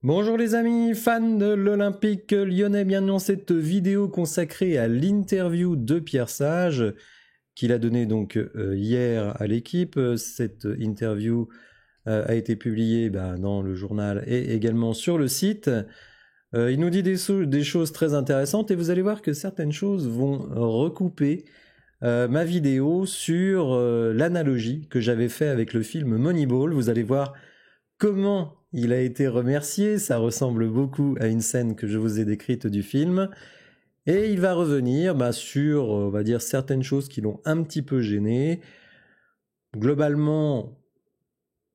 Bonjour les amis, fans de l'Olympique lyonnais, bienvenue dans cette vidéo consacrée à l'interview de Pierre Sage qu'il a donné donc hier à l'équipe. Cette interview a été publiée dans le journal et également sur le site. Il nous dit des choses très intéressantes et vous allez voir que certaines choses vont recouper ma vidéo sur l'analogie que j'avais fait avec le film Moneyball. Vous allez voir comment il a été remercié, ça ressemble beaucoup à une scène que je vous ai décrite du film. Et il va revenir sur, on va dire, certaines choses qui l'ont un petit peu gêné. Globalement,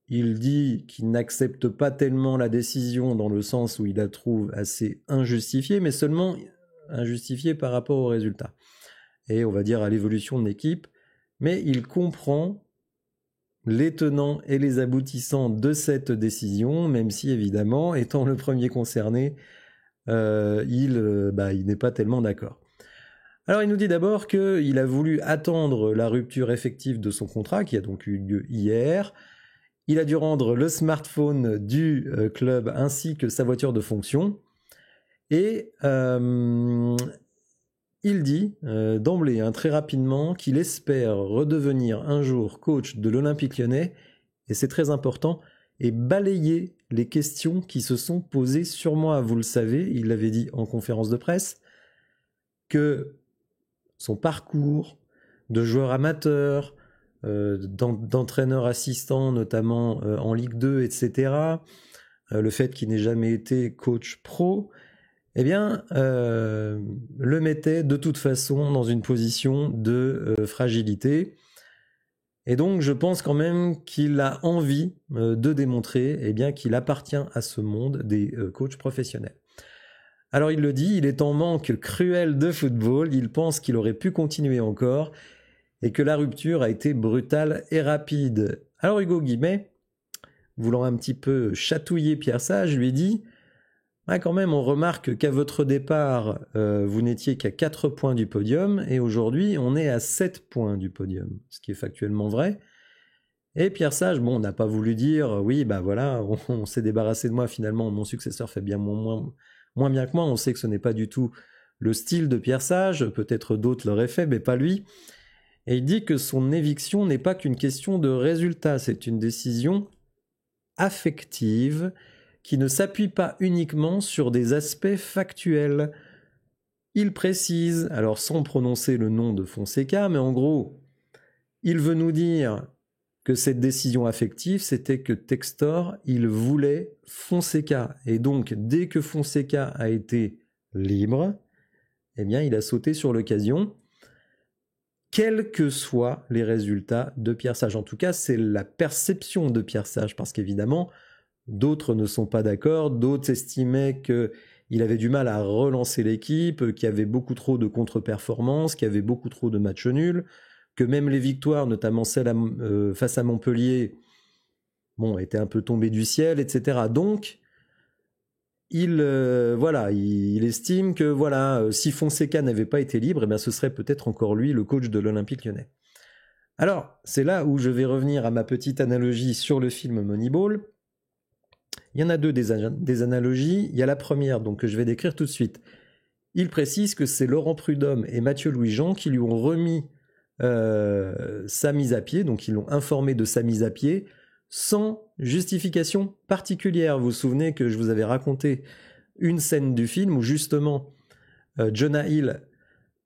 il dit qu'il n'accepte pas tellement la décision dans le sens où il la trouve assez injustifiée, mais seulement injustifiée par rapport au résultat. Et on va dire à l'évolution de l'équipe. Mais il comprend les tenants et les aboutissants de cette décision, même si évidemment, étant le premier concerné, il n'est pas tellement d'accord. Alors il nous dit d'abord qu'il a voulu attendre la rupture effective de son contrat, qui a donc eu lieu hier. Il a dû rendre le smartphone du club ainsi que sa voiture de fonction. Et il dit d'emblée, très rapidement, qu'il espère redevenir un jour coach de l'Olympique lyonnais, et c'est très important, et balayer les questions qui se sont posées sur moi. Vous le savez, il l'avait dit en conférence de presse, que son parcours de joueur amateur, d'entraîneur assistant, notamment en Ligue 2, etc., le fait qu'il n'ait jamais été coach pro, le mettait de toute façon dans une position de fragilité. Et donc, je pense quand même qu'il a envie de démontrer qu'il appartient à ce monde des coachs professionnels. Alors, il le dit, il est en manque cruel de football, il pense qu'il aurait pu continuer encore et que la rupture a été brutale et rapide. Alors, Hugo Guimet, voulant un petit peu chatouiller Pierre Sage, lui dit... quand même, on remarque qu'à votre départ, vous n'étiez qu'à 4 points du podium, et aujourd'hui, on est à 7 points du podium, ce qui est factuellement vrai. Et Pierre Sage, n'a pas voulu dire, oui, on s'est débarrassé de moi, finalement, mon successeur fait bien moins bien que moi, on sait que ce n'est pas du tout le style de Pierre Sage, peut-être d'autres l'auraient fait, mais pas lui. Et il dit que son éviction n'est pas qu'une question de résultat, c'est une décision affective, qui ne s'appuie pas uniquement sur des aspects factuels. Il précise, alors sans prononcer le nom de Fonseca, mais en gros, il veut nous dire que cette décision affective, c'était que Textor, il voulait Fonseca. Et donc, dès que Fonseca a été libre, il a sauté sur l'occasion, quels que soient les résultats de Pierre Sage. En tout cas, c'est la perception de Pierre Sage, parce qu'évidemment, d'autres ne sont pas d'accord, d'autres estimaient qu'il avait du mal à relancer l'équipe, qu'il y avait beaucoup trop de contre-performances, qu'il y avait beaucoup trop de matchs nuls, que même les victoires, notamment celle face à Montpellier, étaient un peu tombées du ciel, etc. Donc, il estime que si Fonseca n'avait pas été libre, ce serait peut-être encore lui le coach de l'Olympique lyonnais. Alors, c'est là où je vais revenir à ma petite analogie sur le film Moneyball. Il y en a deux des analogies. Il y a la première que je vais décrire tout de suite. Il précise que c'est Laurent Prudhomme et Mathieu Louis-Jean qui lui ont remis sa mise à pied, donc ils l'ont informé de sa mise à pied, sans justification particulière. Vous vous souvenez que je vous avais raconté une scène du film où justement Jonah Hill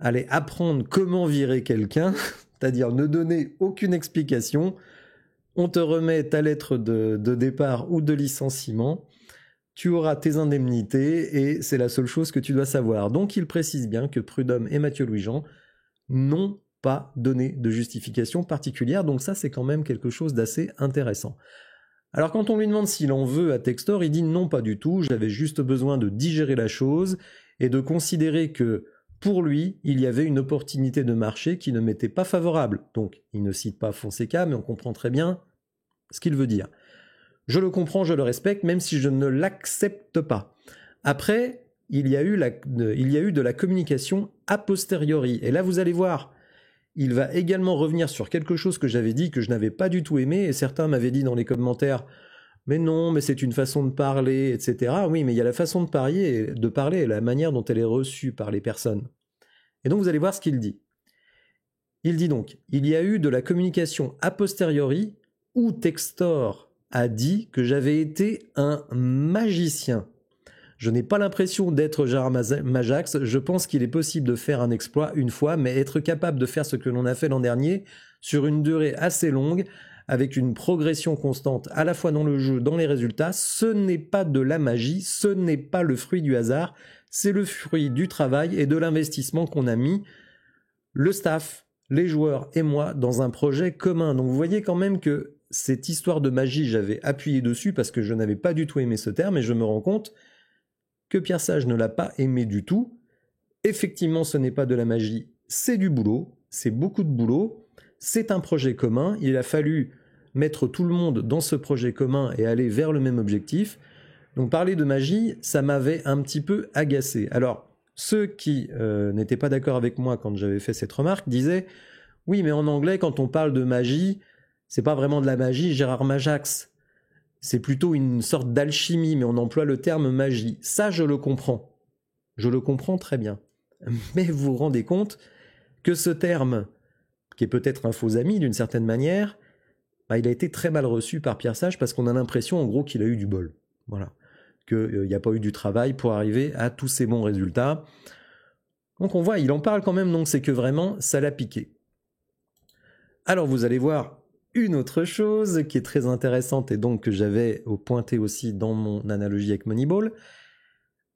allait apprendre comment virer quelqu'un, c'est-à-dire ne donner aucune explication. On te remet ta lettre de départ ou de licenciement, tu auras tes indemnités et c'est la seule chose que tu dois savoir. Donc il précise bien que Prudhomme et Mathieu Louis-Jean n'ont pas donné de justification particulière, donc ça c'est quand même quelque chose d'assez intéressant. Alors quand on lui demande s'il en veut à Textor, il dit non, pas du tout, j'avais juste besoin de digérer la chose et de considérer que pour lui, il y avait une opportunité de marché qui ne m'était pas favorable. Donc, il ne cite pas Fonseca, mais on comprend très bien ce qu'il veut dire. Je le comprends, je le respecte, même si je ne l'accepte pas. Après, il y a eu de la communication a posteriori. Et là, vous allez voir, il va également revenir sur quelque chose que j'avais dit, que je n'avais pas du tout aimé, et certains m'avaient dit dans les commentaires mais non, mais c'est une façon de parler, etc. Oui, mais il y a la façon de parler et la manière dont elle est reçue par les personnes. Et donc vous allez voir ce qu'il dit. Il dit donc, il y a eu de la communication a posteriori où Textor a dit que j'avais été un magicien. Je n'ai pas l'impression d'être Gérard Majax, je pense qu'il est possible de faire un exploit une fois, mais être capable de faire ce que l'on a fait l'an dernier sur une durée assez longue, avec une progression constante à la fois dans le jeu, dans les résultats, ce n'est pas de la magie, ce n'est pas le fruit du hasard, c'est le fruit du travail et de l'investissement qu'on a mis, le staff, les joueurs et moi, dans un projet commun. Donc vous voyez quand même que cette histoire de magie, j'avais appuyé dessus parce que je n'avais pas du tout aimé ce terme, et je me rends compte que Pierre Sage ne l'a pas aimé du tout. Effectivement, ce n'est pas de la magie, c'est du boulot, c'est beaucoup de boulot, c'est un projet commun, il a fallu mettre tout le monde dans ce projet commun et aller vers le même objectif. Donc parler de magie, ça m'avait un petit peu agacé. Alors, ceux qui n'étaient pas d'accord avec moi quand j'avais fait cette remarque disaient « Oui, mais en anglais, quand on parle de magie, c'est pas vraiment de la magie, Gérard Majax. C'est plutôt une sorte d'alchimie, mais on emploie le terme magie. » Ça, je le comprends. Je le comprends très bien. Mais vous vous rendez compte que ce terme, qui est peut-être un faux ami d'une certaine manière, bah, il a été très mal reçu par Pierre Sage parce qu'on a l'impression en gros qu'il a eu du bol. Voilà. Qu'il n'y a pas eu du travail pour arriver à tous ces bons résultats. Donc on voit, il en parle quand même, donc c'est que vraiment, ça l'a piqué. Alors vous allez voir une autre chose qui est très intéressante et donc que j'avais pointé aussi dans mon analogie avec Moneyball.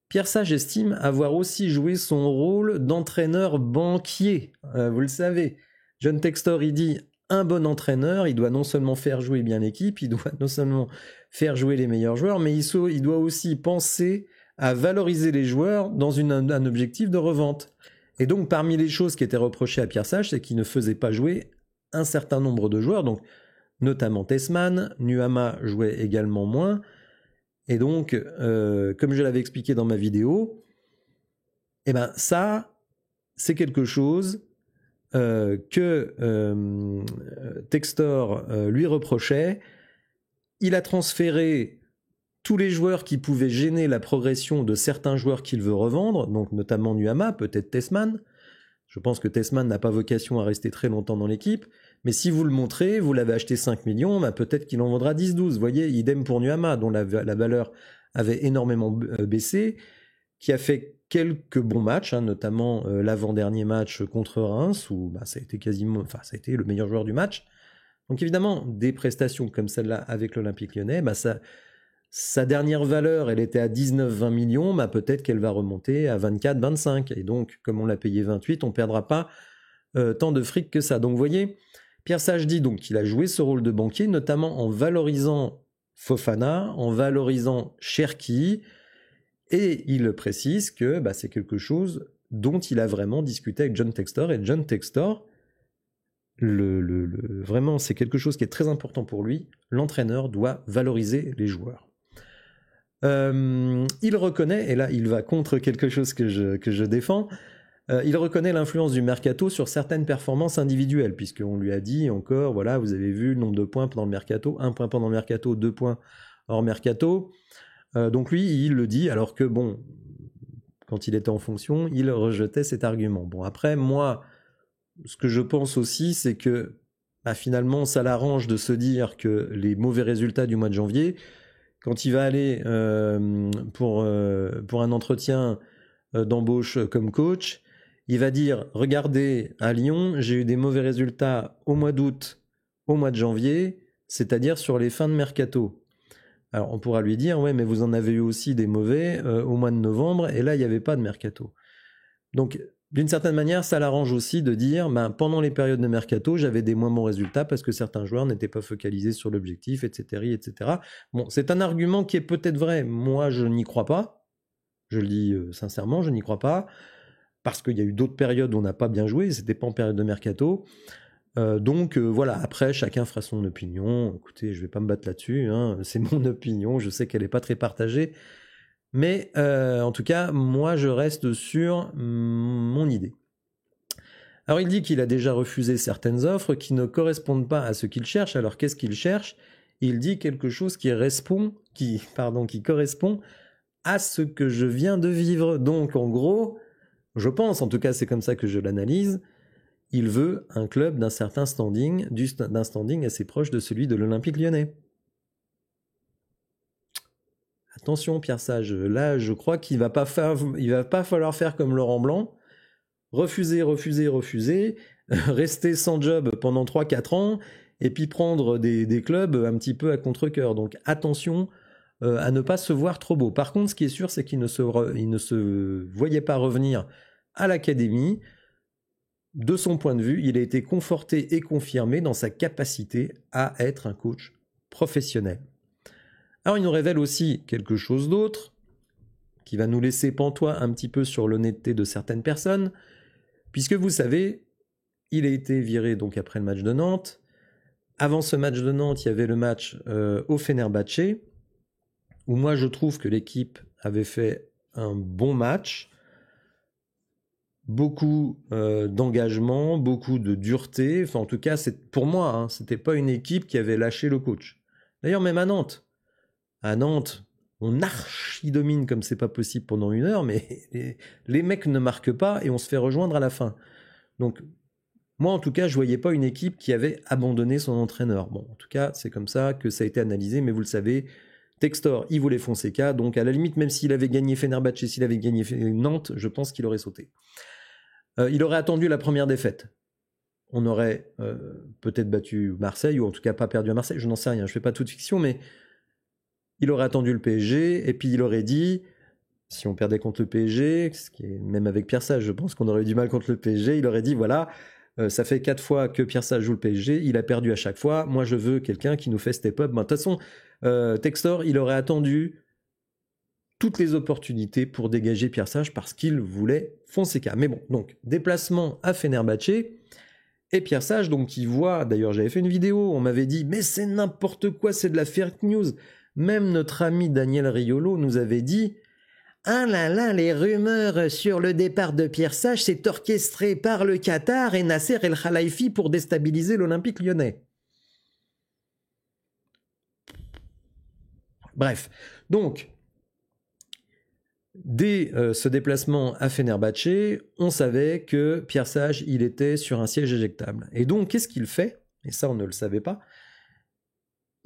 Pierre Sage estime avoir aussi joué son rôle d'entraîneur banquier. Vous le savez, John Textor, il dit un bon entraîneur, il doit non seulement faire jouer bien l'équipe, il doit non seulement faire jouer les meilleurs joueurs, mais il doit aussi penser à valoriser les joueurs dans un objectif de revente. Et donc, parmi les choses qui étaient reprochées à Pierre Sage, c'est qu'il ne faisait pas jouer un certain nombre de joueurs, donc notamment Tessman, Nuama jouait également moins. Et donc, comme je l'avais expliqué dans ma vidéo, eh ben ça, c'est quelque chose que Textor lui reprochait. Il a transféré tous les joueurs qui pouvaient gêner la progression de certains joueurs qu'il veut revendre, donc notamment Nuama, peut-être Tessman. Je pense que Tessman n'a pas vocation à rester très longtemps dans l'équipe, mais si vous le montrez, vous l'avez acheté 5 millions, bah peut-être qu'il en vendra 10-12. Vous voyez, idem pour Nuama, dont la valeur avait énormément baissé, qui a fait quelques bons matchs, hein, notamment l'avant-dernier match contre Reims, où bah, ça a été le meilleur joueur du match. Donc évidemment, des prestations comme celle-là avec l'Olympique Lyonnais, bah, sa dernière valeur, elle était à 19-20 millions, bah, peut-être qu'elle va remonter à 24-25. Et donc, comme on l'a payé 28, on ne perdra pas tant de fric que ça. Donc vous voyez, Pierre Sage dit donc qu'il a joué ce rôle de banquier, notamment en valorisant Fofana, en valorisant Cherki, et il précise que bah, c'est quelque chose dont il a vraiment discuté avec John Textor, et John Textor, vraiment c'est quelque chose qui est très important pour lui, l'entraîneur doit valoriser les joueurs. Il reconnaît, et là il va contre quelque chose que je défends, il reconnaît l'influence du mercato sur certaines performances individuelles, puisqu'on lui a dit encore, voilà, vous avez vu le nombre de points pendant le mercato, 1 point pendant le mercato, 2 points hors mercato. Donc lui, il le dit, alors que bon, quand il était en fonction, il rejetait cet argument. Bon, après, moi, ce que je pense aussi, c'est que bah, finalement, ça l'arrange de se dire que les mauvais résultats du mois de janvier, quand il va aller pour un entretien d'embauche comme coach, il va dire, regardez, à Lyon, j'ai eu des mauvais résultats au mois d'août, au mois de janvier, c'est-à-dire sur les fins de mercato. Alors on pourra lui dire, ouais, mais vous en avez eu aussi des mauvais au mois de novembre, et là, il n'y avait pas de mercato. Donc, d'une certaine manière, ça l'arrange aussi de dire, ben, pendant les périodes de mercato, j'avais des moins bons résultats parce que certains joueurs n'étaient pas focalisés sur l'objectif, etc., etc. Bon, c'est un argument qui est peut-être vrai. Moi, je n'y crois pas. Je le dis sincèrement, je n'y crois pas. Parce qu'il y a eu d'autres périodes où on n'a pas bien joué, c'était pas en période de mercato. Donc voilà, après, chacun fera son opinion. Écoutez, je vais pas me battre là-dessus, hein. C'est mon opinion, je sais qu'elle n'est pas très partagée. Mais en tout cas, moi, je reste sur mon idée. Alors, il dit qu'il a déjà refusé certaines offres qui ne correspondent pas à ce qu'il cherche. Alors, qu'est-ce qu'il cherche ? il dit quelque chose qui correspond à ce que je viens de vivre. Donc en gros, je pense, en tout cas c'est comme ça que je l'analyse, il veut un club d'un certain standing, d'un standing assez proche de celui de l'Olympique Lyonnais. Attention Pierre Sage, là je crois qu'il va pas falloir faire comme Laurent Blanc, refuser, rester sans job pendant 3-4 ans, et puis prendre des clubs un petit peu à contre-cœur. Donc attention à ne pas se voir trop beau. Par contre, ce qui est sûr, c'est qu'il ne se voyait pas revenir à l'académie. De son point de vue, il a été conforté et confirmé dans sa capacité à être un coach professionnel. Alors il nous révèle aussi quelque chose d'autre, qui va nous laisser pantois un petit peu sur l'honnêteté de certaines personnes, puisque vous savez, il a été viré donc après le match de Nantes. Avant ce match de Nantes, il y avait le match au Fenerbahçe, où moi je trouve que l'équipe avait fait un bon match, beaucoup d'engagement, beaucoup de dureté, enfin en tout cas pour moi, c'était pas une équipe qui avait lâché le coach. D'ailleurs même à Nantes, on archi-domine comme c'est pas possible pendant 1 heure, mais les mecs ne marquent pas et on se fait rejoindre à la fin. Donc moi en tout cas je voyais pas une équipe qui avait abandonné son entraîneur. Bon en tout cas c'est comme ça que ça a été analysé, mais vous le savez, Textor il voulait Fonseca, donc à la limite même s'il avait gagné Fenerbahçe, s'il avait gagné Nantes, je pense qu'il aurait sauté. Il aurait attendu la première défaite. On aurait peut-être battu Marseille, ou en tout cas pas perdu à Marseille, je n'en sais rien, je fais pas toute fiction, mais il aurait attendu le PSG, et puis il aurait dit, si on perdait contre le PSG, ce qui est même avec Pierre Sage, je pense qu'on aurait eu du mal contre le PSG, il aurait dit, voilà, ça fait 4 fois que Pierre Sage joue le PSG, il a perdu à chaque fois, moi je veux quelqu'un qui nous fait step up. De toute façon, Textor, il aurait attendu toutes les opportunités pour dégager Pierre Sage parce qu'il voulait Fonseca. Mais bon, donc, déplacement à Fenerbahçe, et Pierre Sage, donc, il voit, d'ailleurs, j'avais fait une vidéo, on m'avait dit, mais c'est n'importe quoi, c'est de la fake news. Même notre ami Daniel Riolo nous avait dit, ah là là, les rumeurs sur le départ de Pierre Sage, c'est orchestré par le Qatar et Nasser El Khelaifi pour déstabiliser l'Olympique Lyonnais. Bref, donc, dès ce déplacement à Fenerbahçe, on savait que Pierre Sage, il était sur un siège éjectable. Et donc, qu'est-ce qu'il fait? Et ça, on ne le savait pas.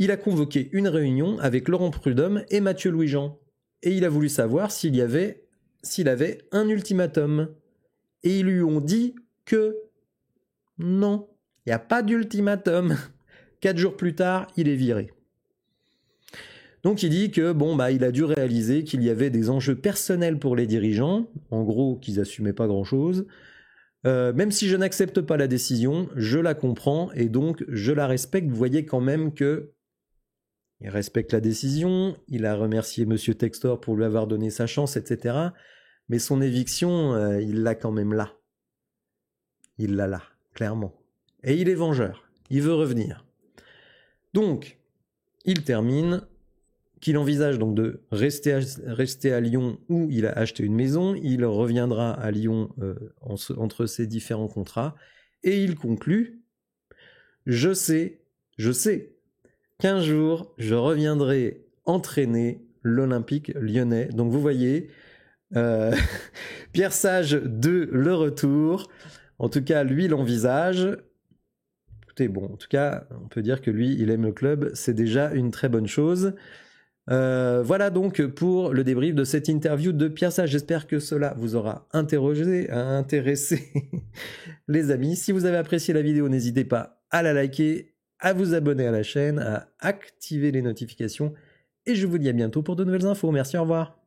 Il a convoqué une réunion avec Laurent Prudhomme et Mathieu Louis-Jean. Et il a voulu savoir s'il avait un ultimatum. Et ils lui ont dit que non, il n'y a pas d'ultimatum. 4 jours plus tard, il est viré. Donc il dit que il a dû réaliser qu'il y avait des enjeux personnels pour les dirigeants, en gros qu'ils n'assumaient pas grand-chose. Même si je n'accepte pas la décision, je la comprends et donc je la respecte. Vous voyez quand même que il respecte la décision, il a remercié Monsieur Textor pour lui avoir donné sa chance, etc. Mais son éviction, il l'a quand même là. Il l'a là, clairement. Et il est vengeur, il veut revenir. Donc, il termine qu'il envisage donc de rester à Lyon où il a acheté une maison. Il reviendra à Lyon entre ses différents contrats. Et il conclut, je sais qu'un jour, je reviendrai entraîner l'Olympique Lyonnais. Donc vous voyez, Pierre Sage de le retour. En tout cas, lui l'envisage. Écoutez, bon, en tout cas, on peut dire que lui, il aime le club. C'est déjà une très bonne chose. Voilà donc pour le débrief de cette interview de Pierre Sage. J'espère que cela vous aura intéressé, les amis. Si vous avez apprécié la vidéo, n'hésitez pas à la liker, à vous abonner à la chaîne, à activer les notifications. Et je vous dis à bientôt pour de nouvelles infos. Merci, au revoir.